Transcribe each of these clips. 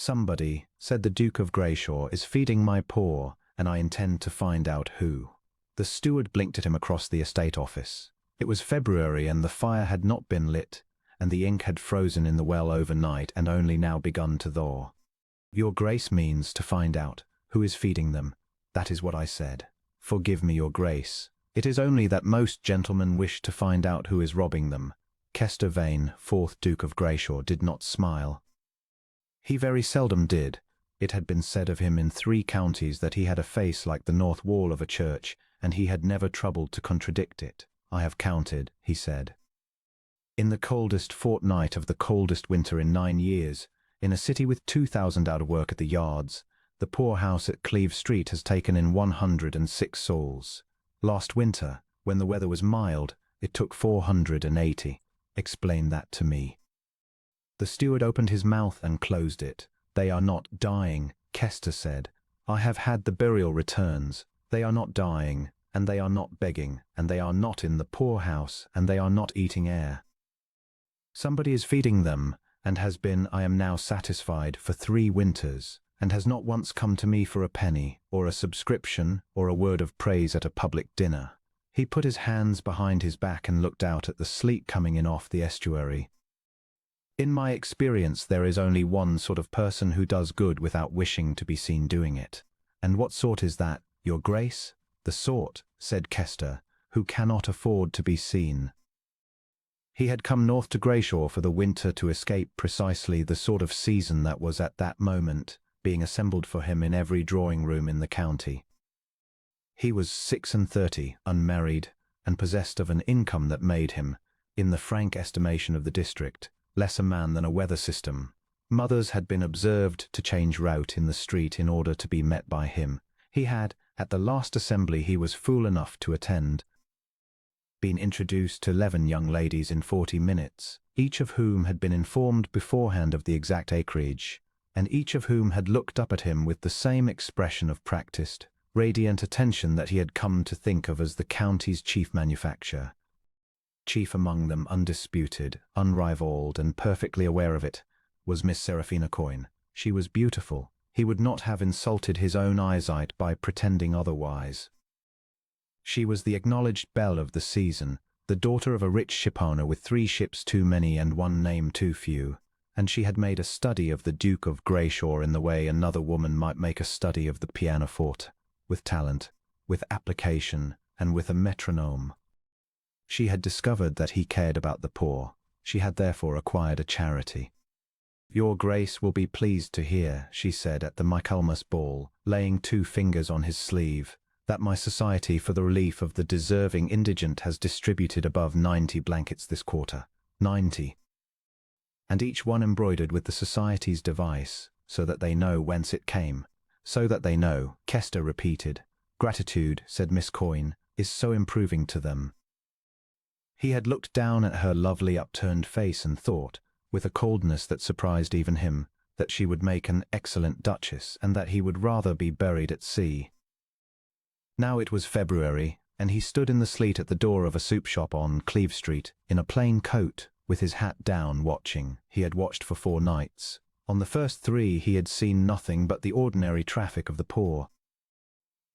"Somebody," said the Duke of Greyshaw, "is feeding my poor, and I intend to find out who." The steward blinked at him across the estate office. It was February and the fire had not been lit, and the ink had frozen in the well overnight and only now begun to thaw. "Your Grace means to find out who is feeding them." "That is what I said." "Forgive me, Your Grace. It is only that most gentlemen wish to find out who is robbing them." Kester Vane, 4th Duke of Greyshaw, did not smile. He very seldom did. It had been said of him in 3 counties that he had a face like the north wall of a church, and he had never troubled to contradict it. "I have counted," he said. In the coldest fortnight of the coldest winter in 9 years, in a city with 2,000 out of work at the yards, the poorhouse at Cleeve Street has taken in 106 souls. Last winter, when the weather was mild, it took 480. Explain that to me. The steward opened his mouth and closed it. "They are not dying," Kester said. "I have had the burial returns. They are not dying, and they are not begging, and they are not in the poorhouse, and they are not eating air. Somebody is feeding them, and has been, I am now satisfied, for 3 winters, and has not once come to me for a penny, or a subscription, or a word of praise at a public dinner." He put his hands behind his back and looked out at the sleet coming in off the estuary. "In my experience, there is only one sort of person who does good without wishing to be seen doing it." "And what sort is that, Your Grace?" "The sort," said Kester, "who cannot afford to be seen." He had come north to Greyshaw for the winter to escape precisely the sort of season that was at that moment being assembled for him in every drawing-room in the county. He was 36, unmarried, and possessed of an income that made him, in the frank estimation of the district, less a man than a weather system. Mothers had been observed to change route in the street in order to be met by him. He had, at the last assembly he was fool enough to attend, been introduced to 11 young ladies in 40 minutes, each of whom had been informed beforehand of the exact acreage, and each of whom had looked up at him with the same expression of practiced, radiant attention that he had come to think of as the county's chief manufacturer. Chief among them, undisputed, unrivaled, and perfectly aware of it, was Miss Seraphina Coyne. She was beautiful. He would not have insulted his own eyesight by pretending otherwise. She was the acknowledged belle of the season, the daughter of a rich shipowner with 3 ships too many and 1 name too few, and she had made a study of the Duke of Greyshaw in the way another woman might make a study of the pianoforte, with talent, with application, and with a metronome. She had discovered that he cared about the poor. She had therefore acquired a charity. "Your Grace will be pleased to hear," she said at the Michaelmas ball, laying 2 fingers on his sleeve, "that my Society for the Relief of the Deserving Indigent has distributed above 90 blankets this quarter. 90. And each one embroidered with the Society's device, so that they know whence it came." "So that they know," Kester repeated. "Gratitude," said Miss Coyne, "is so improving to them." He had looked down at her lovely upturned face and thought, with a coldness that surprised even him, that she would make an excellent duchess and that he would rather be buried at sea. Now it was February, and he stood in the sleet at the door of a soup shop on Cleeve Street, in a plain coat, with his hat down, watching. He had watched for 4 nights. On the first 3 he had seen nothing but the ordinary traffic of the poor.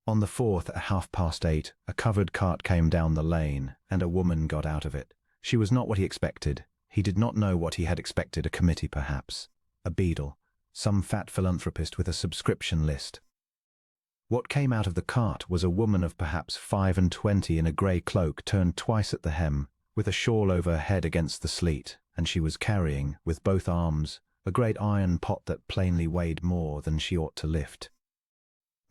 On the 4th, at 8:30, a covered cart came down the lane, and a woman got out of it. She was not what he expected. He did not know what he had expected, a committee perhaps, a beadle, some fat philanthropist with a subscription list. What came out of the cart was a woman of perhaps 25 in a grey cloak turned twice at the hem, with a shawl over her head against the sleet, and she was carrying, with both arms, a great iron pot that plainly weighed more than she ought to lift.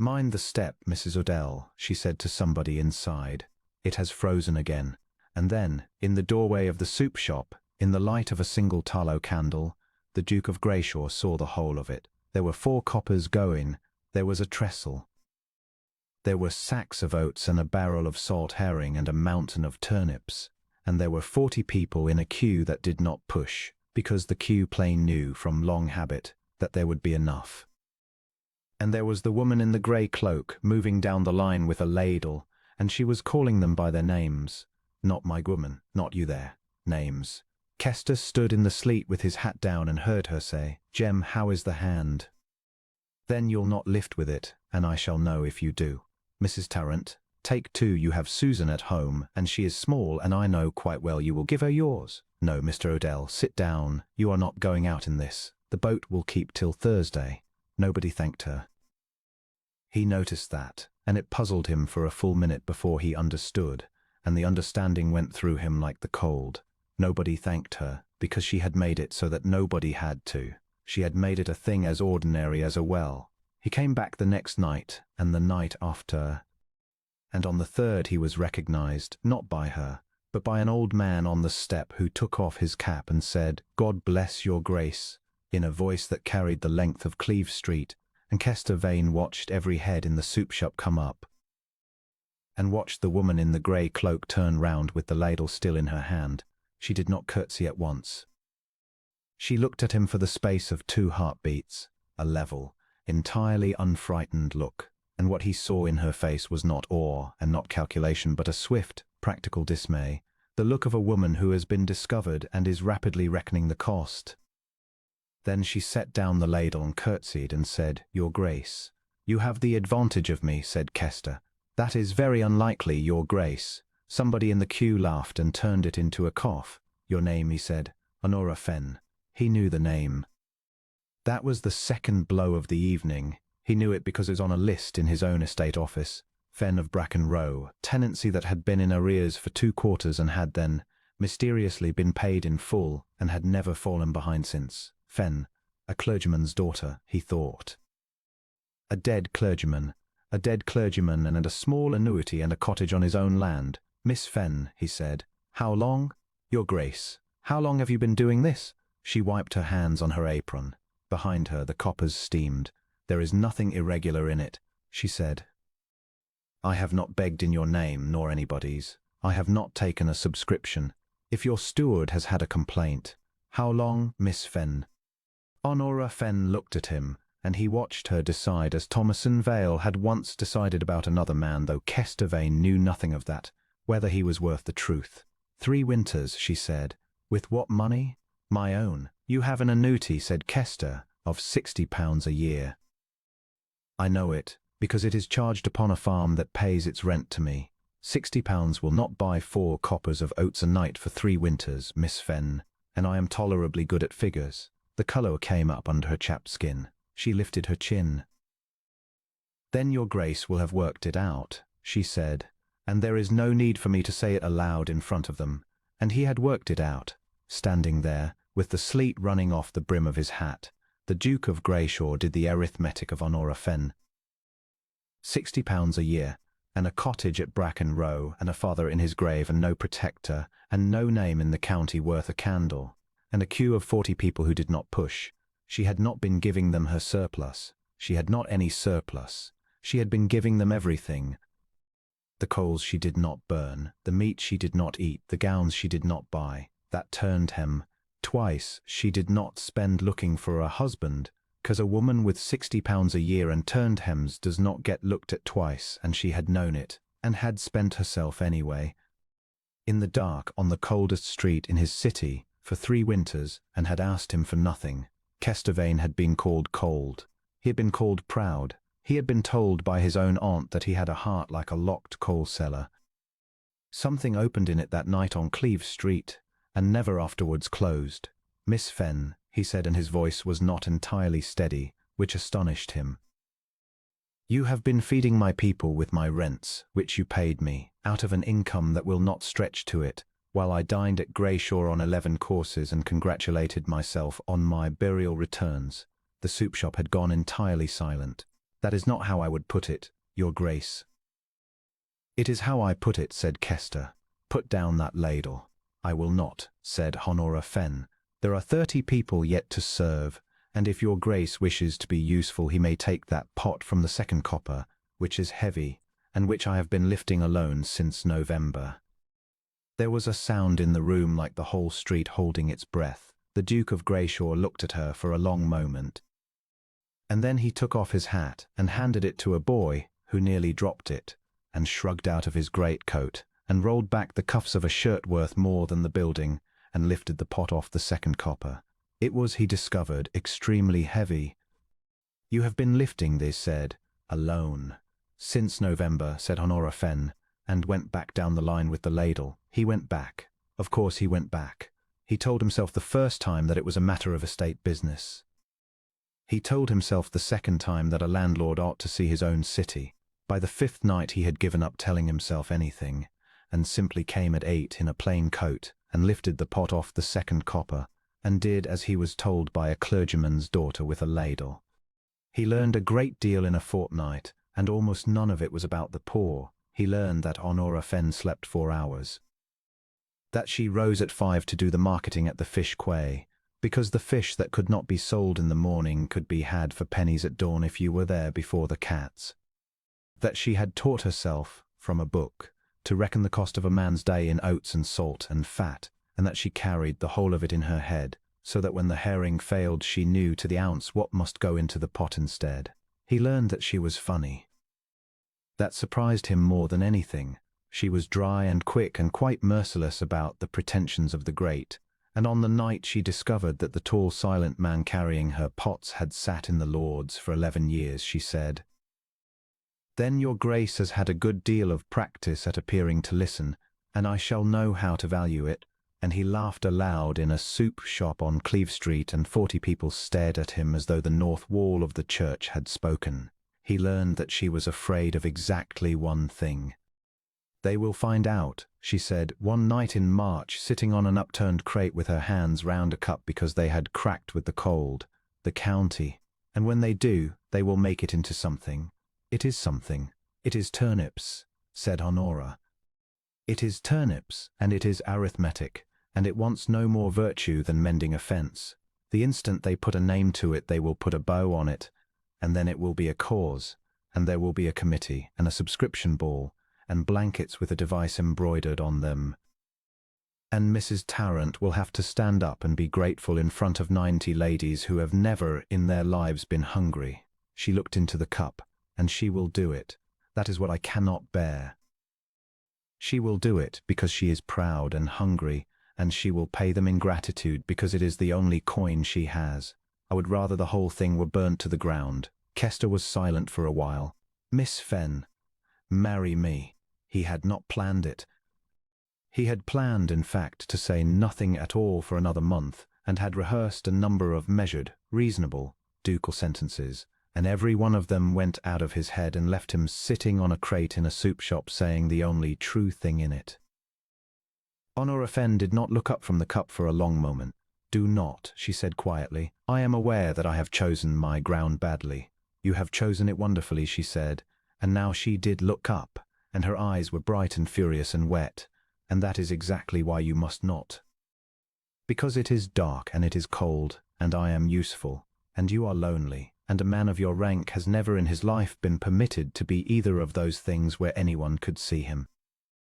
"Mind the step, Mrs. Odell," she said to somebody inside. "It has frozen again." And then, in the doorway of the soup shop, in the light of a single tallow candle, the Duke of Greyshaw saw the whole of it. There were 4 coppers going. There was a trestle. There were sacks of oats and a barrel of salt herring and a mountain of turnips. And there were 40 people in a queue that did not push, because the queue plain knew from long habit that there would be enough. And there was the woman in the grey cloak moving down the line with a ladle, and she was calling them by their names. "Not my woman, not you there. Names. Kester stood in the sleet with his hat down and heard her say, "Jem, how is the hand?" "Then you'll not lift with it, and I shall know if you do. Mrs. Tarrant, take two. You have Susan at home, and she is small, and I know quite well you will give her yours." "No, Mr. Odell, sit down. You are not going out in this. The boat will keep till Thursday." Nobody thanked her. He noticed that, and it puzzled him for a full minute before he understood, and the understanding went through him like the cold. Nobody thanked her, because she had made it so that nobody had to. She had made it a thing as ordinary as a well. He came back the next night, and the night after, and on the third he was recognized, not by her, but by an old man on the step who took off his cap and said, "God bless your grace," in a voice that carried the length of Cleeve Street, and Kester Vane watched every head in the soup shop come up, and watched the woman in the grey cloak turn round with the ladle still in her hand. She did not curtsy at once. She looked at him for the space of 2 heartbeats, a level, entirely unfrightened look, and what he saw in her face was not awe and not calculation, but a swift, practical dismay, the look of a woman who has been discovered and is rapidly reckoning the cost. Then she set down the ladle and curtsied and said, "Your Grace." "You have the advantage of me," said Kester. "That is very unlikely, Your Grace." Somebody in the queue laughed and turned it into a cough. "Your name," he said. "Honora Fenn." He knew the name. That was the second blow of the evening. He knew it because it was on a list in his own estate office. Fenn of Bracken Row, tenancy that had been in arrears for 2 quarters and had then, mysteriously, been paid in full and had never fallen behind since. Fenn, a clergyman's daughter, he thought. A dead clergyman and a small annuity and a cottage on his own land. "Miss Fenn," he said. "How long?" "Your Grace, how long have you been doing this?" She wiped her hands on her apron. Behind her the coppers steamed. "There is nothing irregular in it," she said. "I have not begged in your name, nor anybody's. I have not taken a subscription. If your steward has had a complaint—" "How long, Miss Fenn?" Honora Fenn looked at him, and he watched her decide as Thomason Vale had once decided about another man, though Kester Vane knew nothing of that, whether he was worth the truth. 3 winters, she said. "With what money?" "My own." "You have an annuity," said Kester, "of £60 a year." "I know it, because it is charged upon a farm that pays its rent to me. £60 will not buy 4 coppers of oats a night for 3 winters, Miss Fenn, and I am tolerably good at figures." The colour came up under her chapped skin. She lifted her chin. "Then your Grace will have worked it out," she said, "and there is no need for me to say it aloud in front of them." And he had worked it out, standing there, with the sleet running off the brim of his hat. The Duke of Greyshaw did the arithmetic of Honora Fenn. £60 a year, and a cottage at Bracken Row, and a father in his grave, and no protector, and no name in the county worth a candle, and a queue of 40 people who did not push. She had not been giving them her surplus. She had not any surplus. She had been giving them everything. The coals she did not burn, the meat she did not eat, the gowns she did not buy. That turned him. Twice she did not spend looking for a husband, 'cause a woman with £60 a year and turned hems does not get looked at twice, and she had known it, and had spent herself anyway. In the dark, on the coldest street in his city, for 3 winters, and had asked him for nothing. Kester Vane had been called cold. He had been called proud. He had been told by his own aunt that he had a heart like a locked coal cellar. Something opened in it that night on Cleeve Street, and never afterwards closed. "Miss Fenn," he said, and his voice was not entirely steady, which astonished him. "You have been feeding my people with my rents, which you paid me, out of an income that will not stretch to it, while I dined at Greyshaw on 11 courses and congratulated myself on my burial returns." The soup shop had gone entirely silent. "That is not how I would put it, Your Grace." "It is how I put it," said Kester. "Put down that ladle." "I will not," said Honora Fenn. "There are 30 people yet to serve, and if Your Grace wishes to be useful, he may take that pot from the second copper, which is heavy, and which I have been lifting alone since November." There was a sound in the room like the whole street holding its breath. The Duke of Greyshaw looked at her for a long moment, and then he took off his hat and handed it to a boy who nearly dropped it, and shrugged out of his greatcoat, and rolled back the cuffs of a shirt worth more than the building, and lifted the pot off the second copper. It was, he discovered, extremely heavy. "You have been lifting this," said, "alone." "Since November," said Honora Fenn, and went back down the line with the ladle. He went back. Of course he went back. He told himself the first time that it was a matter of estate business. He told himself the second time that a landlord ought to see his own city. By the fifth night he had given up telling himself anything, and simply came at 8 in a plain coat, and lifted the pot off the second copper, and did as he was told by a clergyman's daughter with a ladle. He learned a great deal in a fortnight, and almost none of it was about the poor. He learned that Honora Fenn slept 4 hours. That she rose at 5 to do the marketing at the fish quay, because the fish that could not be sold in the morning could be had for pennies at dawn if you were there before the cats. That she had taught herself, from a book, to reckon the cost of a man's day in oats and salt and fat, and that she carried the whole of it in her head, so that when the herring failed she knew to the ounce what must go into the pot instead. He learned that she was funny. That surprised him more than anything. She was dry and quick and quite merciless about the pretensions of the great, and on the night she discovered that the tall silent man carrying her pots had sat in the Lords for 11 years, she said, "Then your Grace has had a good deal of practice at appearing to listen, and I shall know how to value it." And he laughed aloud in a soup shop on Cleeve Street, and 40 people stared at him as though the north wall of the church had spoken. He learned that she was afraid of exactly one thing. "They will find out," she said, one night in March, sitting on an upturned crate with her hands round a cup because they had cracked with the cold, "the county. And when they do, they will make it into something. It is something. It is turnips," said Honora. "It is turnips, and it is arithmetic, and it wants no more virtue than mending a fence. The instant they put a name to it, they will put a bow on it, and then it will be a cause, and there will be a committee, and a subscription ball, and blankets with a device embroidered on them. And Mrs. Tarrant will have to stand up and be grateful in front of 90 ladies who have never in their lives been hungry." She looked into the cup. "And she will do it. That is what I cannot bear. She will do it because she is proud and hungry, and she will pay them in gratitude because it is the only coin she has. I would rather the whole thing were burnt to the ground." Kester was silent for a while. "Miss Fenn, marry me." He had not planned it. He had planned, in fact, to say nothing at all for another month, and had rehearsed a number of measured, reasonable, ducal sentences, and every one of them went out of his head and left him sitting on a crate in a soup shop saying the only true thing in it. Honora Fenn did not look up from the cup for a long moment. "Do not," she said quietly. "I am aware that I have chosen my ground badly." "You have chosen it wonderfully," she said, and now she did look up, and her eyes were bright and furious and wet, "and that is exactly why you must not. Because it is dark and it is cold, and I am useful, and you are lonely, and a man of your rank has never in his life been permitted to be either of those things where anyone could see him.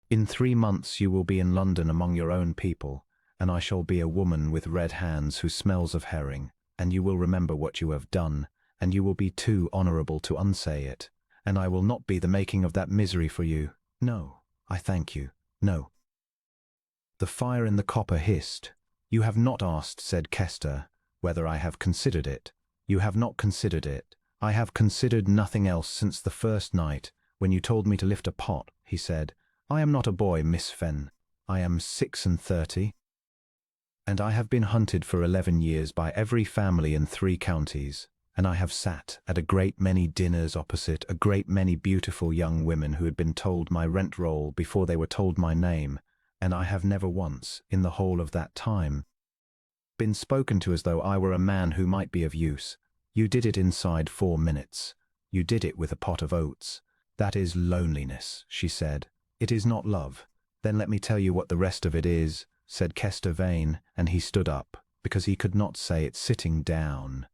In 3 months you will be in London among your own people, and I shall be a woman with red hands who smells of herring, and you will remember what you have done, and you will be too honourable to unsay it, and I will not be the making of that misery for you. No, I thank you, no." The fire in the copper hissed. "You have not asked," said Kester, "whether I have considered it. You have not considered it. I have considered nothing else since the first night, when you told me to lift a pot," he said. "I am not a boy, Miss Fenn. I am 36, and I have been hunted for 11 years by every family in 3 counties, and I have sat at a great many dinners opposite a great many beautiful young women who had been told my rent roll before they were told my name, and I have never once, in the whole of that time, been spoken to as though I were a man who might be of use. You did it inside 4 minutes. You did it with a pot of oats. That is loneliness," she said. "It is not love." "Then let me tell you what the rest of it is," said Kester Vane, and he stood up, because he could not say it sitting down.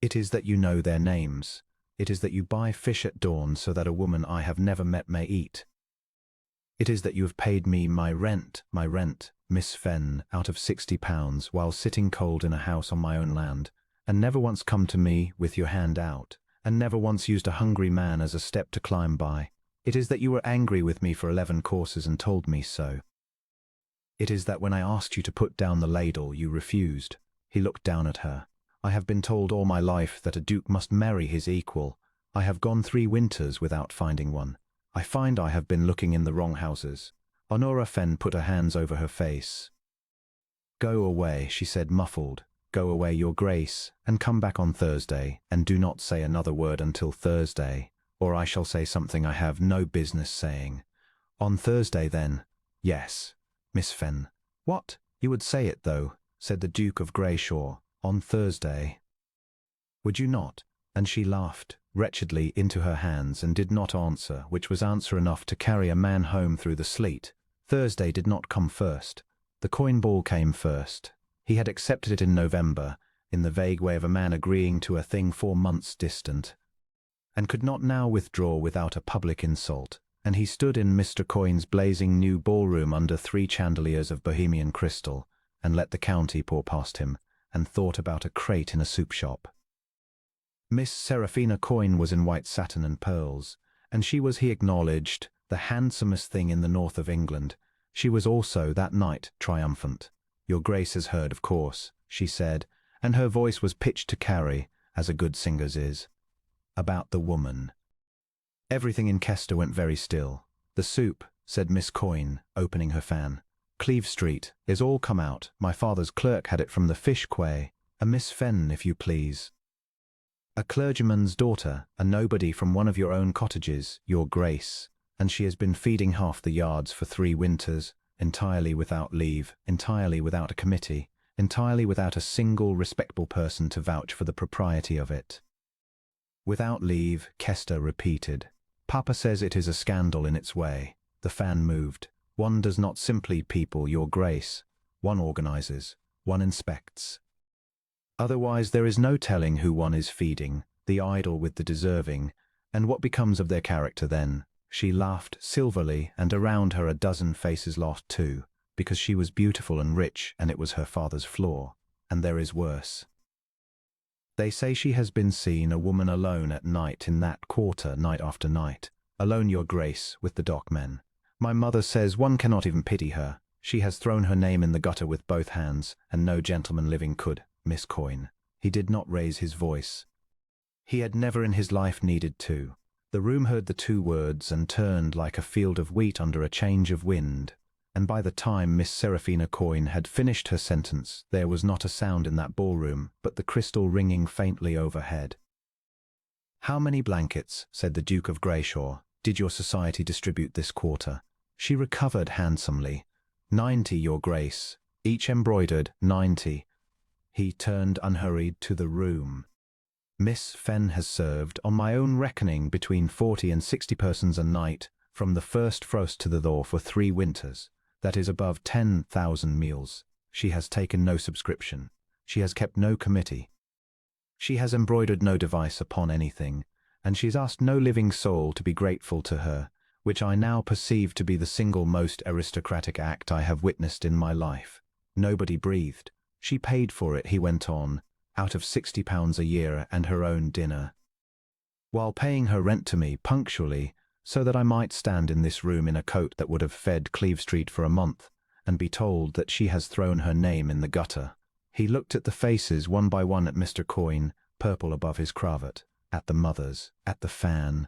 "It is that you know their names. It is that you buy fish at dawn so that a woman I have never met may eat. It is that you have paid me my rent, Miss Fenn, out of £60, while sitting cold in a house on my own land, and never once come to me with your hand out, and never once used a hungry man as a step to climb by. It is that you were angry with me for 11 courses and told me so. It is that when I asked you to put down the ladle, you refused. He looked down at her. I have been told all my life that a duke must marry his equal. I have gone 3 winters without finding one. I find I have been looking in the wrong houses. Honora Fenn put her hands over her face. Go away, she said, muffled. Go away, your grace, and come back on Thursday, and do not say another word until Thursday, or I shall say something I have no business saying. On Thursday, then? Yes, Miss Fenn. What? You would say it, though, said the Duke of Greyshaw. On Thursday. Would you not? And she laughed wretchedly into her hands and did not answer, which was answer enough to carry a man home through the sleet. Thursday did not come first. The coin ball came first. He had accepted it in November, in the vague way of a man agreeing to a thing 4 months distant, and could not now withdraw without a public insult, and he stood in Mr. Coin's blazing new ballroom under 3 chandeliers of Bohemian crystal, and let the county pour past him, and thought about a crate in a soup shop. Miss Seraphina Coin was in white satin and pearls, and she was, he acknowledged, the handsomest thing in the north of England. She was also, that night, triumphant. Your Grace has heard, of course, she said, and her voice was pitched to carry, as a good singer's is, about the woman. Everything in Chester went very still. The soup, said Miss Coin, opening her fan. Cleeve Street is all come out. My father's clerk had it from the fish quay. A Miss Fenn, if you please. A clergyman's daughter, a nobody from one of your own cottages, your Grace, and she has been feeding half the yards for 3 winters, entirely without leave, entirely without a committee, entirely without a single respectable person to vouch for the propriety of it. Without leave, Chester repeated. Papa says it is a scandal in its way. The fan moved. One does not simply people, your Grace. One organizes. One inspects. Otherwise there is no telling who one is feeding, the idle with the deserving, and what becomes of their character then. She laughed silverly, and around her a dozen faces laughed too, because she was beautiful and rich, and it was her father's flaw. And there is worse. They say she has been seen, a woman alone at night in that quarter, night after night. Alone, your Grace, with the dockmen. My mother says one cannot even pity her. She has thrown her name in the gutter with both hands, and no gentleman living could. Miss Coin. He did not raise his voice. He had never in his life needed to. The room heard the 2 words and turned like a field of wheat under a change of wind, and by the time Miss Seraphina Coin had finished her sentence, there was not a sound in that ballroom but the crystal ringing faintly overhead. How many blankets, said the Duke of Greyshaw, did your society distribute this quarter? She recovered handsomely. 90, your Grace, each embroidered, 90. He turned unhurried to the room. Miss Fenn has served, on my own reckoning, between 40 and 60 persons a night, from the first frost to the thaw for 3 winters. That is above 10,000 meals. She has taken no subscription. She has kept no committee. She has embroidered no device upon anything, and she has asked no living soul to be grateful to her, which I now perceive to be the single most aristocratic act I have witnessed in my life. Nobody breathed. She paid for it, he went on, out of £60 a year and her own dinner, while paying her rent to me punctually, so that I might stand in this room in a coat that would have fed Cleeve Street for a month, and be told that she has thrown her name in the gutter. He looked at the faces one by one, at Mr. Coin, purple above his cravat, at the mothers, at the fan.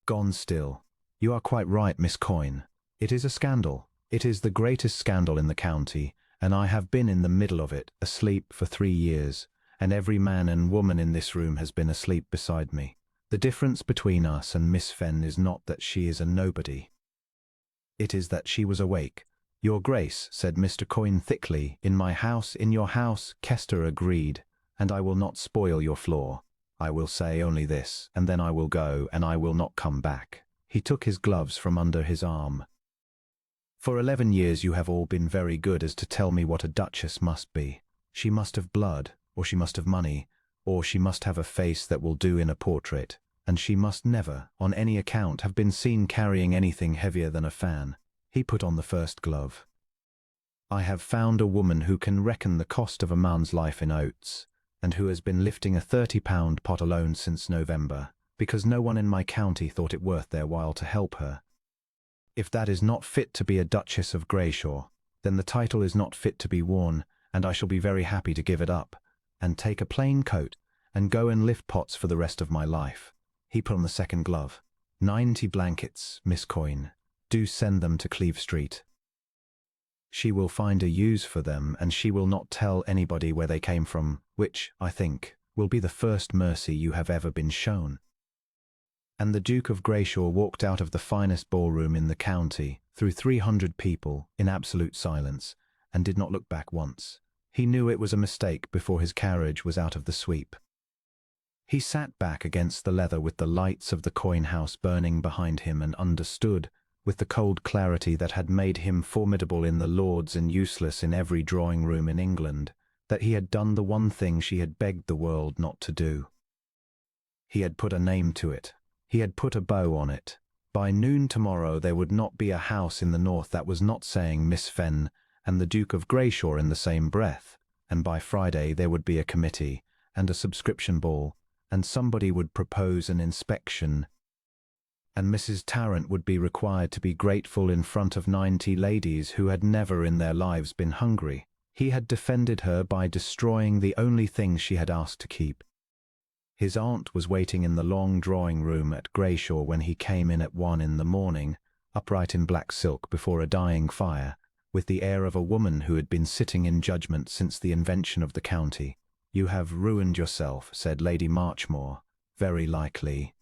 Gone still. You are quite right, Miss Coin. It is a scandal. It is the greatest scandal in the county, and I have been in the middle of it, asleep for 3 years, and every man and woman in this room has been asleep beside me. The difference between us and Miss Fenn is not that she is a nobody. It is that she was awake. Your Grace, said Mr. Coin thickly, in my house, in your house, Chester agreed, and I will not spoil your floor. I will say only this, and then I will go, and I will not come back. He took his gloves from under his arm. For 11 years you have all been very good as to tell me what a duchess must be. She must have blood, or she must have money, or she must have a face that will do in a portrait, and she must never, on any account, have been seen carrying anything heavier than a fan. He put on the first glove. I have found a woman who can reckon the cost of a man's life in oats, and who has been lifting a £30 pot alone since November, because no one in my county thought it worth their while to help her. If that is not fit to be a Duchess of Greyshaw, Then the title is not fit to be worn, and I shall be very happy to give it up, and take a plain coat, and go and lift pots for the rest of my life. He put on the second glove. 90 blankets, Miss Coyne. Do send them to Cleeve Street. She will find a use for them, and she will not tell anybody where they came from, which, I think, will be the first mercy you have ever been shown. And the Duke of Grayshaw walked out of the finest ballroom in the county, through 300 people, in absolute silence, and did not look back once. He knew it was a mistake before his carriage was out of the sweep. He sat back against the leather with the lights of the coin house burning behind him, and understood, with the cold clarity that had made him formidable in the Lords and useless in every drawing-room in England, that he had done the one thing she had begged the world not to do. He had put a name to it. He had put a bow on it. By noon tomorrow there would not be a house in the north that was not saying Miss Fenn and the Duke of Grayshaw in the same breath, and by Friday there would be a committee, and a subscription ball, and somebody would propose an inspection, and Mrs. Tarrant would be required to be grateful in front of 90 ladies who had never in their lives been hungry. He had defended her by destroying the only thing she had asked to keep. His aunt was waiting in the long drawing-room at Grayshaw when he came in at 1 in the morning, upright in black silk before a dying fire, with the air of a woman who had been sitting in judgment since the invention of the county. "You have ruined yourself," said Lady Marchmore. "Very likely."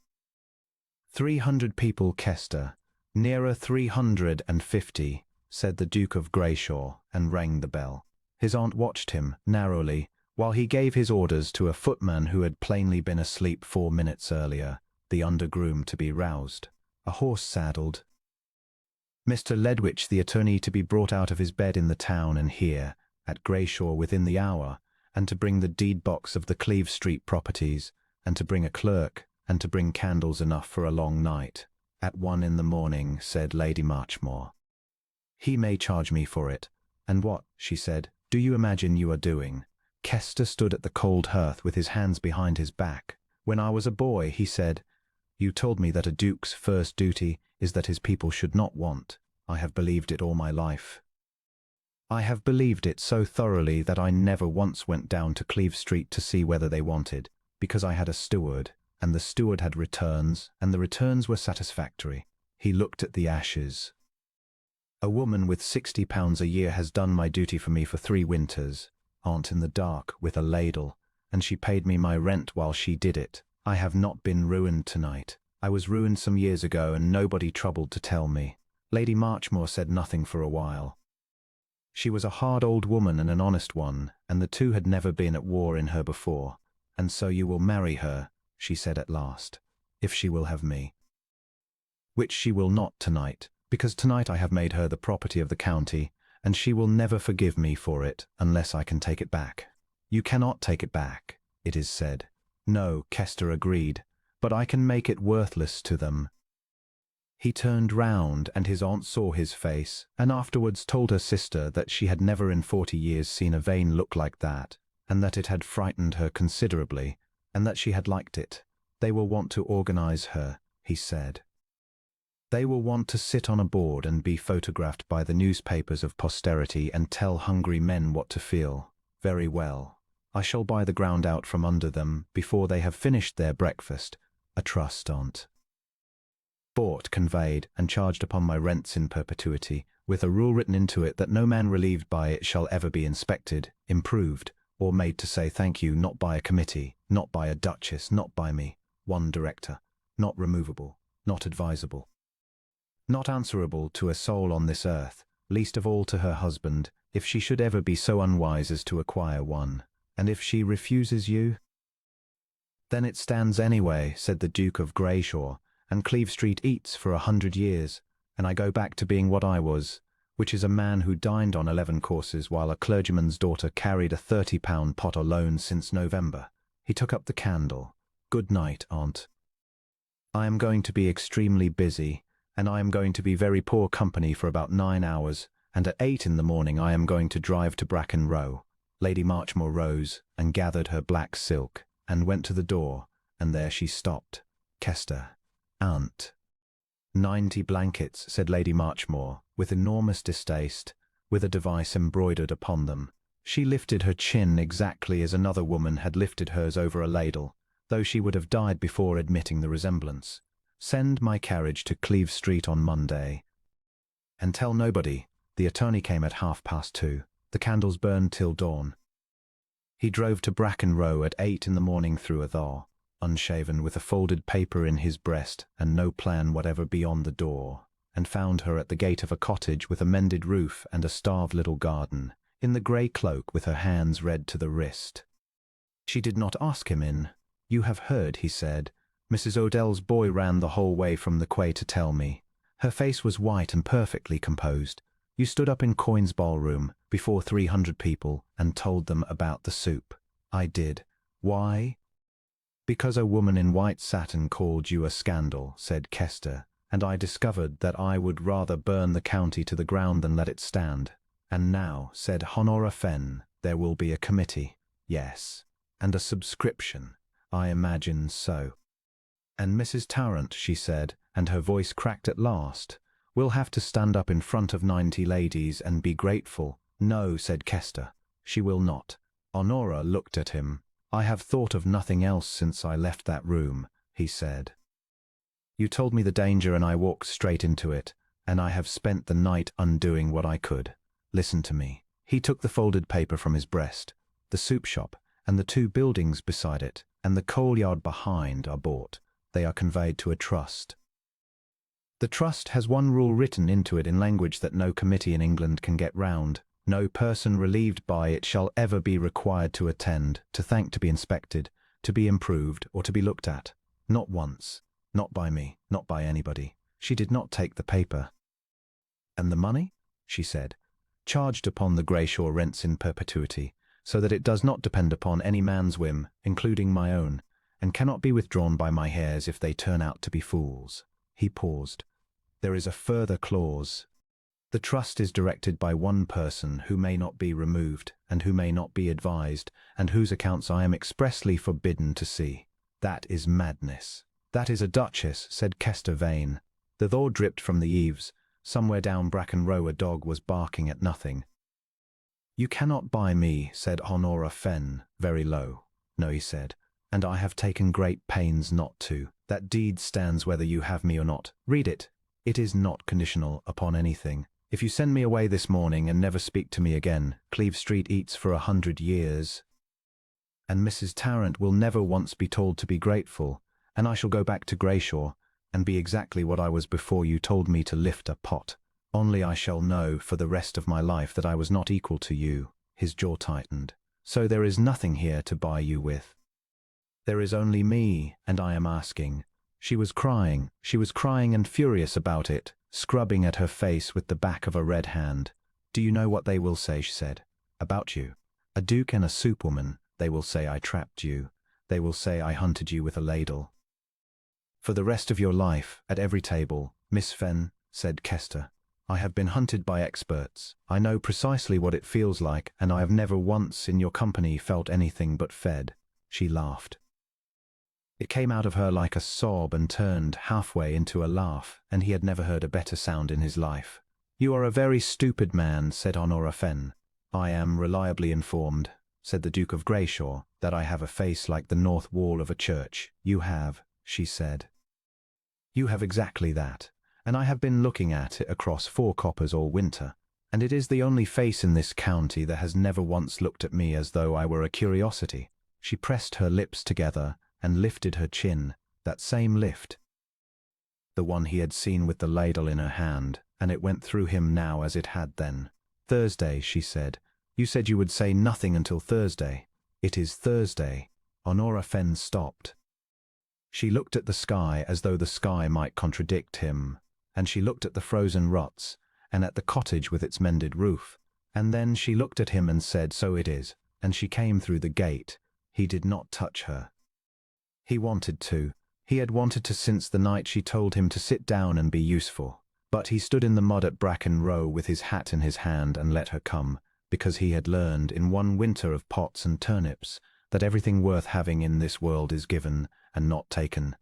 300 people, Kester. "Nearer 350, said the Duke of Grayshaw, and rang the bell. His aunt watched him, narrowly, while he gave his orders to a footman who had plainly been asleep 4 minutes earlier, the undergroom to be roused, a horse saddled, Mr. Ledwich, the attorney, to be brought out of his bed in the town and here, at Grayshaw, within the hour, and to bring the deed-box of the Cleeve Street properties, and to bring a clerk, and to bring candles enough for a long night. At 1 in the morning, said Lady Marchmore. "He may charge me for it." "And what," she said, "do you imagine you are doing?" Kester stood at the cold hearth with his hands behind his back. "When I was a boy," he said, "you told me that a duke's first duty is that his people should not want. I have believed it all my life. I have believed it so thoroughly that I never once went down to Cleeve Street to see whether they wanted, because I had a steward, and the steward had returns, and the returns were satisfactory." He looked at the ashes. "A woman with £60 a year has done my duty for me for 3 winters, aunt in the dark, with a ladle, and she paid me my rent while she did it. I have not been ruined tonight. I was ruined some years ago, and nobody troubled to tell me." Lady Marchmore said nothing for a while. She was a hard old woman and an honest one, and the two had never been at war in her before. "And so you will marry her," she said at last, "if she will have me. Which she will not tonight, because tonight I have made her the property of the county, and she will never forgive me for it unless I can take it back." "You cannot take it back, it is said." "No," Kester agreed, "but I can make it worthless to them." He turned round, and his aunt saw his face, and afterwards told her sister that she had never in 40 years seen a vain look like that, and that it had frightened her considerably, and that she had liked it. "They will want to organize her," he said. "They will want to sit on a board and be photographed by the newspapers of posterity and tell hungry men what to feel. Very well. I shall buy the ground out from under them before they have finished their breakfast. A trust, aunt. Bought, conveyed, and charged upon my rents in perpetuity, with a rule written into it that no man relieved by it shall ever be inspected, improved, or made to say thank you, not by a committee, not by a duchess, not by me, one director, not removable, not advisable, not answerable to a soul on this earth, least of all to her husband, if she should ever be so unwise as to acquire one. And if she refuses you?" "Then it stands anyway," said the Duke of Grayshaw, "and Cleeve Street eats for 100 years, and I go back to being what I was, which is a man who dined on 11 courses while a clergyman's daughter carried a £30 pot alone since November." He took up the candle. "Good night, aunt. I am going to be extremely busy, and I am going to be very poor company for about 9 hours, and at 8 in the morning I am going to drive to Bracken Row." Lady Marchmore rose and gathered her black silk and went to the door, and there she stopped. "Kester, aunt." 90 blankets, said Lady Marchmore, with enormous distaste, with a device embroidered upon them. She lifted her chin exactly as another woman had lifted hers over a ladle, though she would have died before admitting the resemblance. "Send my carriage to Cleeve Street on Monday. And tell nobody." The attorney came at 2:30. The candles burned till dawn. He drove to Bracken Row at 8 in the morning through a thaw, unshaven, with a folded paper in his breast and no plan whatever beyond the door, and found her at the gate of a cottage with a mended roof and a starved little garden, in the grey cloak with her hands red to the wrist. She did not ask him in. "You have heard," he said. "Mrs. Odell's boy ran the whole way from the quay to tell me." Her face was white and perfectly composed. "You stood up in Coyne's ballroom, before 300 people, and told them about the soup." "I did." "Why?" "Because a woman in white satin called you a scandal," said Kester, "and I discovered that I would rather burn the county to the ground than let it stand." "And now," said Honora Fenn, "there will be a committee." "Yes." "And a subscription." "I imagine so." "And Mrs. Tarrant," she said, and her voice cracked at last, "will have to stand up in front of 90 ladies and be grateful." "No," said Kester, "she will not." Honora looked at him. "I have thought of nothing else since I left that room," he said. "You told me the danger and I walked straight into it, and I have spent the night undoing what I could. Listen to me." He took the folded paper from his breast. "The soup shop, and the 2 buildings beside it, and the coal yard behind are bought. They are conveyed to a trust. The trust has one rule written into it in language that no committee in England can get round. No person relieved by it shall ever be required to attend, to thank, to be inspected, to be improved, or to be looked at. Not once. Not by me. Not by anybody." She did not take the paper. "And the money?" she said. "Charged upon the Greyshaw rents in perpetuity, so that it does not depend upon any man's whim, including my own, and cannot be withdrawn by my heirs if they turn out to be fools." He paused. "There is a further clause. The trust is directed by one person who may not be removed, and who may not be advised, and whose accounts I am expressly forbidden to see." "That is madness." "That is a duchess," said Kester Vane. The thaw dripped from the eaves. Somewhere down Bracken Row a dog was barking at nothing. "You cannot buy me," said Honora Fenn, very low. "No," he said, "and I have taken great pains not to. That deed stands whether you have me or not. Read it. It is not conditional upon anything. If you send me away this morning and never speak to me again, Cleeve Street eats for 100 years. And Mrs. Tarrant will never once be told to be grateful, and I shall go back to Greyshaw, and be exactly what I was before you told me to lift a pot. Only I shall know for the rest of my life that I was not equal to you." His jaw tightened. "So there is nothing here to buy you with." "There is only me, and I am asking." She was crying and furious about it, scrubbing at her face with the back of a red hand. "Do you know what they will say," she said, "about you? A duke and a soup woman. They will say I trapped you. They will say I hunted you with a ladle. For the rest of your life, at every table." "Miss Fenn," said Kester, "I have been hunted by experts. I know precisely what it feels like, and I have never once in your company felt anything but fed." She laughed. It came out of her like a sob and turned halfway into a laugh, and he had never heard a better sound in his life. "You are a very stupid man," said Honora Fenn. "I am reliably informed," said the Duke of Greyshaw, "that I have a face like the north wall of a church." "You have," she said. "You have exactly that, and I have been looking at it across 4 coppers all winter, and it is the only face in this county that has never once looked at me as though I were a curiosity." She pressed her lips together and lifted her chin, that same lift, the one he had seen with the ladle in her hand, and it went through him now as it had then. "Thursday," she said. "You said you would say nothing until Thursday." "It is Thursday." Honora Fenn stopped. She looked at the sky as though the sky might contradict him, and she looked at the frozen ruts, and at the cottage with its mended roof, and then she looked at him and said, "So it is," and she came through the gate. He did not touch her. He wanted to. He had wanted to since the night she told him to sit down and be useful. But he stood in the mud at Bracken Row with his hat in his hand and let her come, because he had learned in one winter of pots and turnips that everything worth having in this world is given and not taken.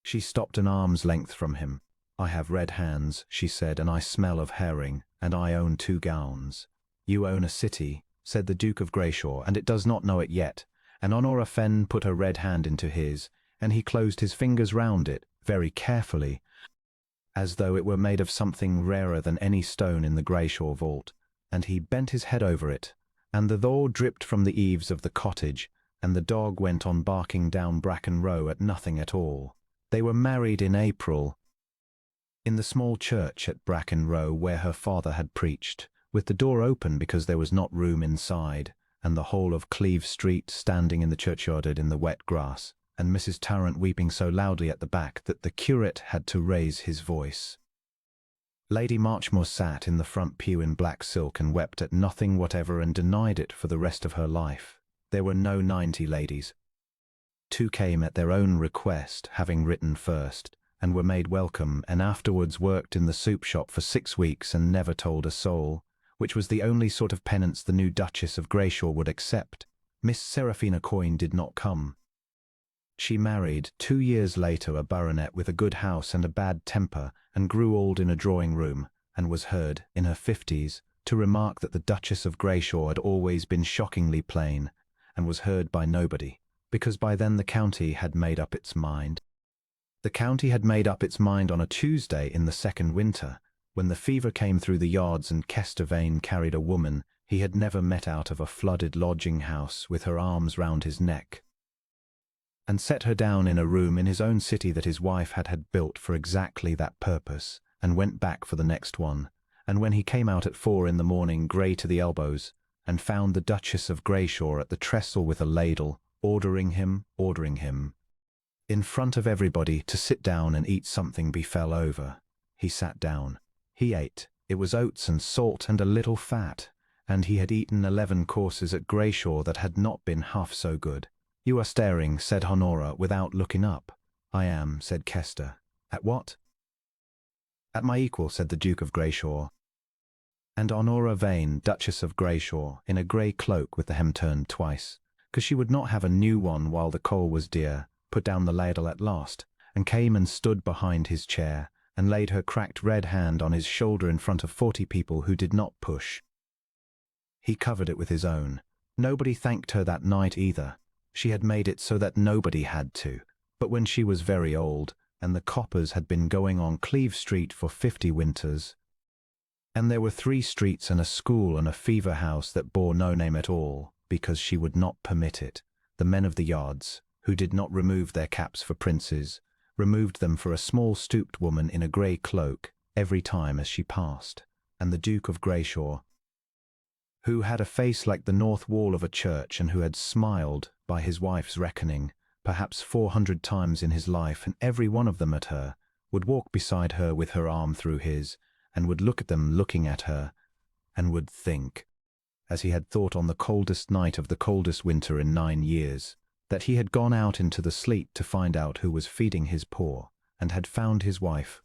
She stopped an arm's length from him. "I have red hands," she said, "and I smell of herring, and I own 2 gowns." "You own a city," said the Duke of Grayshaw, "and it does not know it yet." And Honora Fenn put her red hand into his, and he closed his fingers round it, very carefully, as though it were made of something rarer than any stone in the Grayshaw vault, and he bent his head over it, and the thaw dripped from the eaves of the cottage, and the dog went on barking down Bracken Row at nothing at all. They were married in April, in the small church at Bracken Row where her father had preached, with the door open because there was not room inside, and the whole of Cleeve Street standing in the churchyard in the wet grass, and Mrs. Tarrant weeping so loudly at the back that the curate had to raise his voice. Lady Marchmore sat in the front pew in black silk and wept at nothing whatever and denied it for the rest of her life. There were no 90 ladies. 2 came at their own request, having written first, and were made welcome, and afterwards worked in the soup shop for 6 weeks and never told a soul, which was the only sort of penance the new Duchess of Grayshaw would accept. Miss Seraphina Coyne did not come. She married 2 years later a baronet with a good house and a bad temper, and grew old in a drawing-room, and was heard, in her 50s, to remark that the Duchess of Grayshaw had always been shockingly plain, and was heard by nobody, because by then the county had made up its mind. The county had made up its mind on a Tuesday in the second winter, when the fever came through the yards and Kester Vane carried a woman he had never met out of a flooded lodging-house with her arms round his neck, and set her down in a room in his own city that his wife had built for exactly that purpose, and went back for the next one, and when he came out at 4 in the morning, grey to the elbows, and found the Duchess of Grayshaw at the trestle with a ladle, ordering him, in front of everybody, to sit down and eat something, befell over. He sat down. He ate. It was oats and salt and a little fat, and he had eaten 11 courses at Grayshaw that had not been half so good. "You are staring," said Honora, without looking up. "I am," said Kester. "At what?" "At my equal," said the Duke of Grayshaw. And Honora Vane, Duchess of Grayshaw, in a grey cloak with the hem turned twice, because she would not have a new one while the coal was dear, put down the ladle at last, and came and stood behind his chair, and laid her cracked red hand on his shoulder in front of 40 people who did not push. He covered it with his own. Nobody thanked her that night either. She had made it so that nobody had to. But when she was very old, and the coppers had been going on Cleeve Street for 50 winters, and there were 3 streets and a school and a fever house that bore no name at all, because she would not permit it, the men of the yards, who did not remove their caps for princes, removed them for a small stooped woman in a grey cloak every time as she passed, and the Duke of Grayshaw, who had a face like the north wall of a church and who had smiled, by his wife's reckoning, perhaps 400 times in his life, and every one of them at her, would walk beside her with her arm through his, and would look at them looking at her, and would think, as he had thought on the coldest night of the coldest winter in 9 years, that he had gone out into the sleet to find out who was feeding his poor, and had found his wife